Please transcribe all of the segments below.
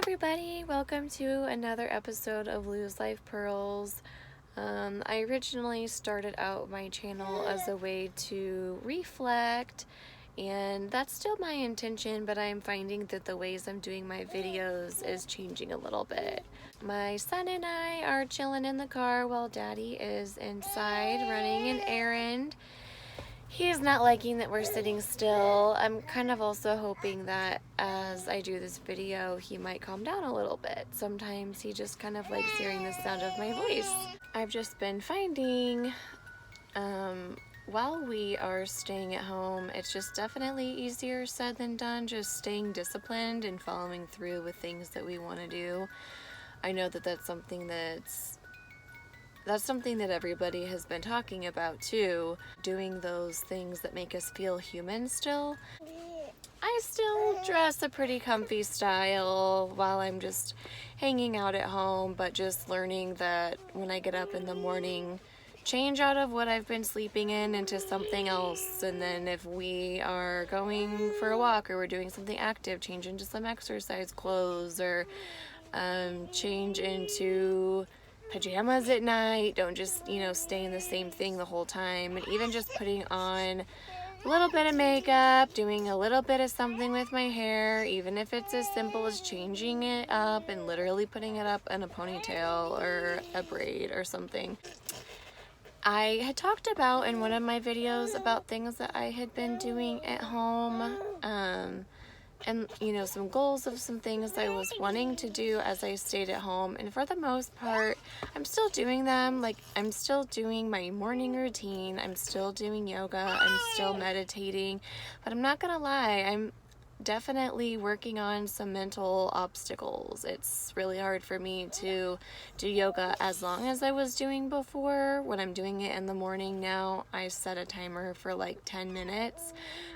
everybody, welcome to another episode of Lou's Life Pearls. I originally started out my channel as a way to reflect, and that's still my intention, but I'm finding that the ways I'm doing my videos is changing a little bit. My son and I are chilling in the car while Daddy is inside running an errand. He's not liking that we're sitting still. I'm kind of also hoping that as I do this video, he might calm down a little bit. Sometimes he just kind of likes hearing the sound of my voice. I've just been finding, while we are staying at home, it's just definitely easier said than done, just staying disciplined and following through with things that we want to do. I know that that's something that everybody has been talking about too, doing those things that make us feel human still. I still dress a pretty comfy style while I'm just hanging out at home, but just learning that when I get up in the morning, change out of what I've been sleeping in into something else, and then if we are going for a walk or we're doing something active, change into some exercise clothes, or change into pajamas at night. Don't just, stay in the same thing the whole time. And even just putting on a little bit of makeup, doing a little bit of something with my hair, even if it's as simple as changing it up and literally putting it up in a ponytail or a braid or something. I had talked about in one of my videos about things that I had been doing at home, and some goals of some things I was wanting to do as I stayed at home, and for the most part I'm still doing them. Like, I'm still doing my morning routine, I'm still doing yoga, I'm still meditating, but I'm not gonna lie, I'm definitely working on some mental obstacles. It's really hard for me to do yoga as long as I was doing before. When I'm doing it in the morning now, I set a timer for like 10 minutes.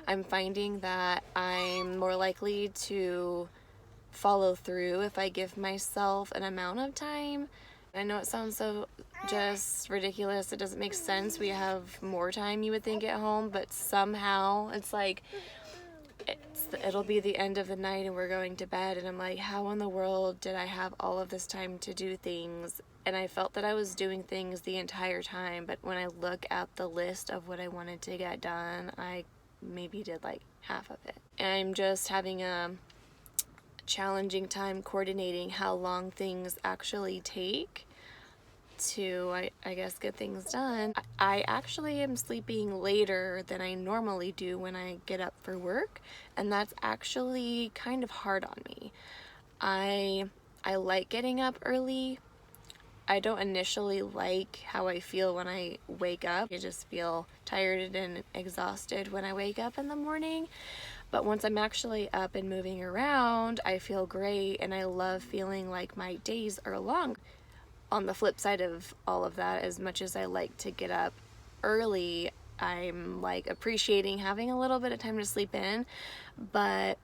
I'm finding that I'm more likely to follow through if I give myself an amount of time. I know it sounds so just ridiculous, it doesn't make sense. We have more time, you would think, at home, but somehow it's like it'll be the end of the night and we're going to bed, and I'm like, how in the world did I have all of this time to do things? And I felt that I was doing things the entire time, but when I look at the list of what I wanted to get done, I maybe did like half of it. And I'm just having a challenging time coordinating how long things actually take to, I guess, get things done. I actually am sleeping later than I normally do when I get up for work, and that's actually kind of hard on me. I like getting up early. I don't initially like how I feel when I wake up. I just feel tired and exhausted when I wake up in the morning. But once I'm actually up and moving around, I feel great, and I love feeling like my days are long. On the flip side of all of that, as much as I like to get up early, I'm like appreciating having a little bit of time to sleep in, but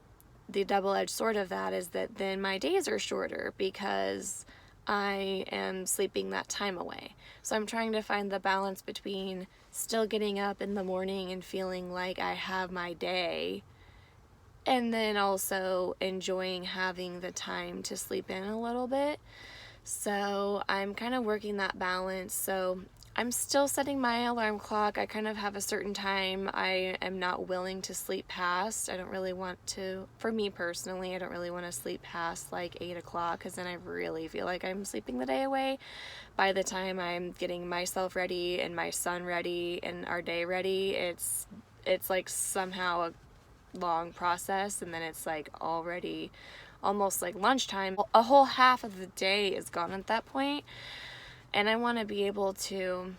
the double-edged sword of that is that then my days are shorter because I am sleeping that time away. So I'm trying to find the balance between still getting up in the morning and feeling like I have my day, and then also enjoying having the time to sleep in a little bit. So I'm kind of working that balance. So I'm still setting my alarm clock. I kind of have a certain time I am not willing to sleep past. I don't really want to, for me personally, I don't really want to sleep past like 8 o'clock, because then I really feel like I'm sleeping the day away. By the time I'm getting myself ready and my son ready and our day ready, it's like somehow a long process, and then it's like already almost like lunchtime. A whole half of the day is gone at that point, and I want to be able to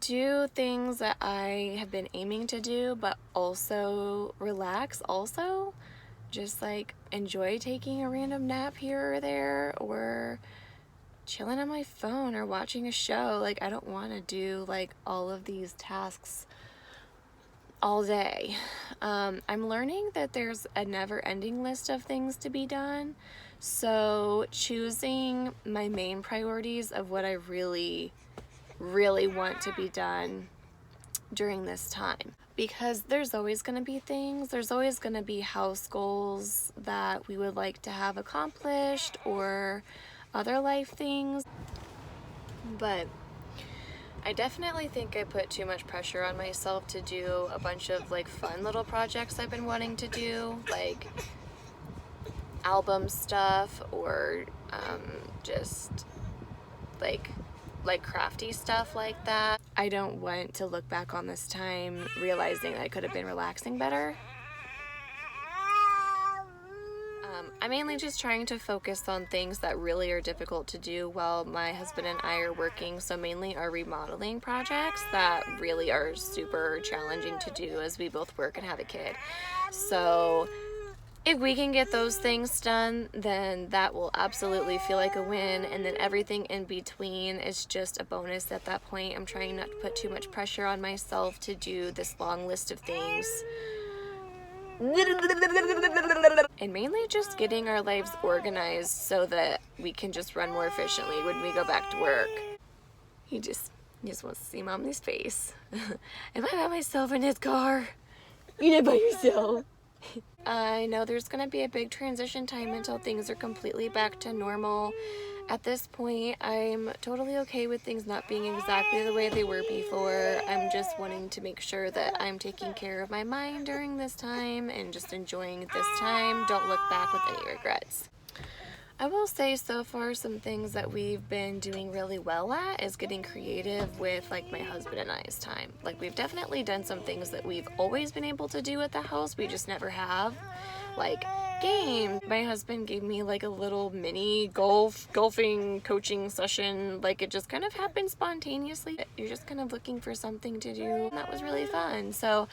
do things that I have been aiming to do, but also relax, also just like enjoy taking a random nap here or there, or chilling on my phone or watching a show. Like, I don't want to do like all of these tasks all day. I'm learning that there's a never-ending list of things to be done, so choosing my main priorities of what I really want to be done during this time, because there's always going to be things, there's always going to be house goals that we would like to have accomplished or other life things. But I definitely think I put too much pressure on myself to do a bunch of like fun little projects I've been wanting to do, like album stuff or just like crafty stuff like that. I don't want to look back on this time realizing I could have been relaxing better. I'm mainly just trying to focus on things that really are difficult to do while my husband and I are working, so mainly our remodeling projects that really are super challenging to do as we both work and have a kid. So if we can get those things done, then that will absolutely feel like a win, and then everything in between is just a bonus at that point. I'm trying not to put too much pressure on myself to do this long list of things. And mainly just getting our lives organized so that we can just run more efficiently when we go back to work. He just wants to see Mommy's face. Am I by myself in his car? You're not by yourself. I know there's going to be a big transition time until things are completely back to normal. At this point, I'm totally okay with things not being exactly the way they were before. I'm just wanting to make sure that I'm taking care of my mind during this time and just enjoying this time. Don't look back with any regrets. I will say so far some things that we've been doing really well at is getting creative with like my husband and I's time. Like we've definitely done some things that we've always been able to do at the house, we just never have. Like game. My husband gave me like a little mini golfing coaching session. Like it just kind of happened spontaneously. You're just kind of looking for something to do. And that was really fun. So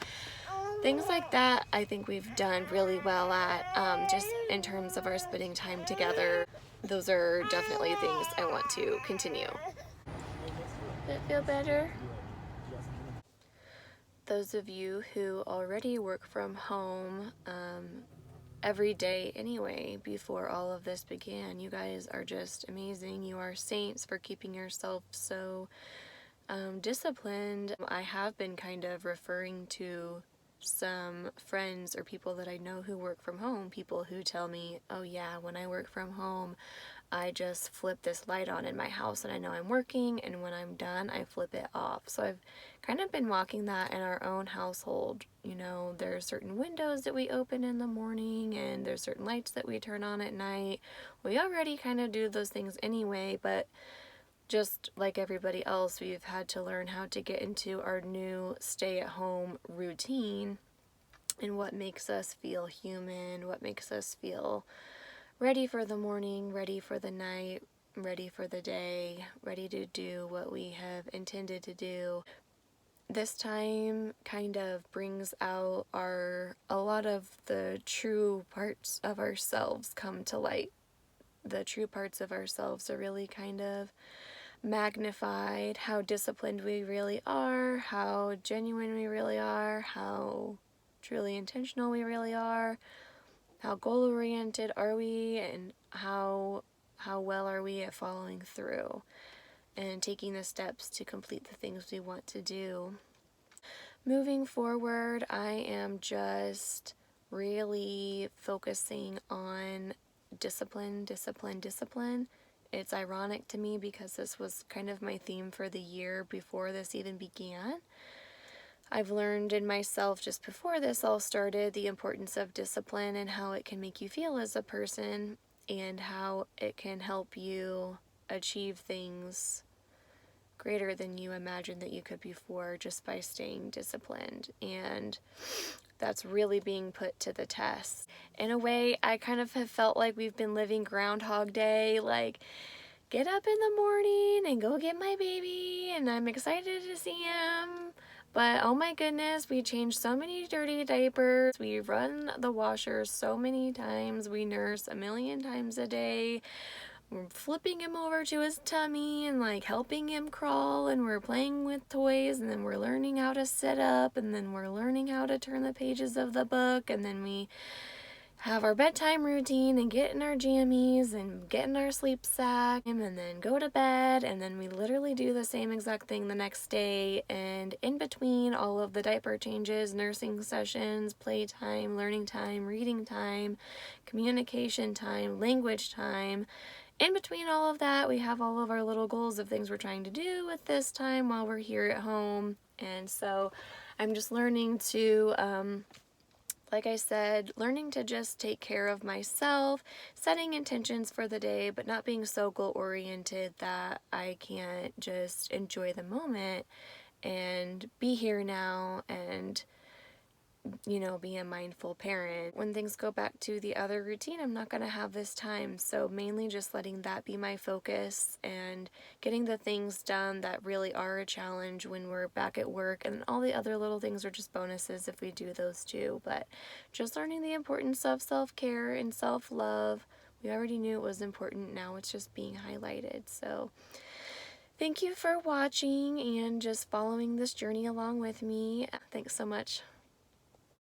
things like that I think we've done really well at, just in terms of our spending time together. Those are definitely things I want to continue. Does it feel better? Those of you who already work from home every day anyway before all of this began, you guys are just amazing. You are saints for keeping yourself so disciplined. I have been kind of referring to some friends or people that I know who work from home, people who tell me, oh yeah, when I work from home, I just flip this light on in my house and I know I'm working, and when I'm done, I flip it off. So I've kind of been walking that in our own household. You know, there are certain windows that we open in the morning and there's certain lights that we turn on at night. We already kind of do those things anyway, but just like everybody else, we've had to learn how to get into our new stay-at-home routine and what makes us feel human, what makes us feel ready for the morning, ready for the night, ready for the day, ready to do what we have intended to do. This time kind of brings out a lot of the true parts of ourselves come to light. The true parts of ourselves are really kind of magnified, how disciplined we really are, how genuine we really are, how truly intentional we really are, how goal-oriented are we, and how well are we at following through and taking the steps to complete the things we want to do. Moving forward, I am just really focusing on discipline. It's ironic to me because this was kind of my theme for the year before this even began. I've learned in myself just before this all started the importance of discipline and how it can make you feel as a person and how it can help you achieve things greater than you imagined that you could before just by staying disciplined. And that's really being put to the test. In a way, I kind of have felt like we've been living Groundhog Day, like get up in the morning and go get my baby and I'm excited to see him. But oh my goodness, we change so many dirty diapers, we run the washer so many times, we nurse a million times a day. We're flipping him over to his tummy and like helping him crawl, and we're playing with toys, and then we're learning how to sit up, and then we're learning how to turn the pages of the book, and then we have our bedtime routine and get in our jammies and get in our sleep sack and then go to bed, and then we literally do the same exact thing the next day. And in between all of the diaper changes, nursing sessions, playtime, learning time, reading time, communication time, language time, in between all of that, we have all of our little goals of things we're trying to do with this time while we're here at home. And so I'm just learning to, like I said, learning to just take care of myself, setting intentions for the day, but not being so goal-oriented that I can't just enjoy the moment and be here now and, you know, be a mindful parent. When things go back to the other routine, I'm not going to have this time. So mainly just letting that be my focus and getting the things done that really are a challenge when we're back at work. And all the other little things are just bonuses if we do those too. But just learning the importance of self-care and self-love. We already knew it was important. Now it's just being highlighted. So thank you for watching and just following this journey along with me. Thanks so much.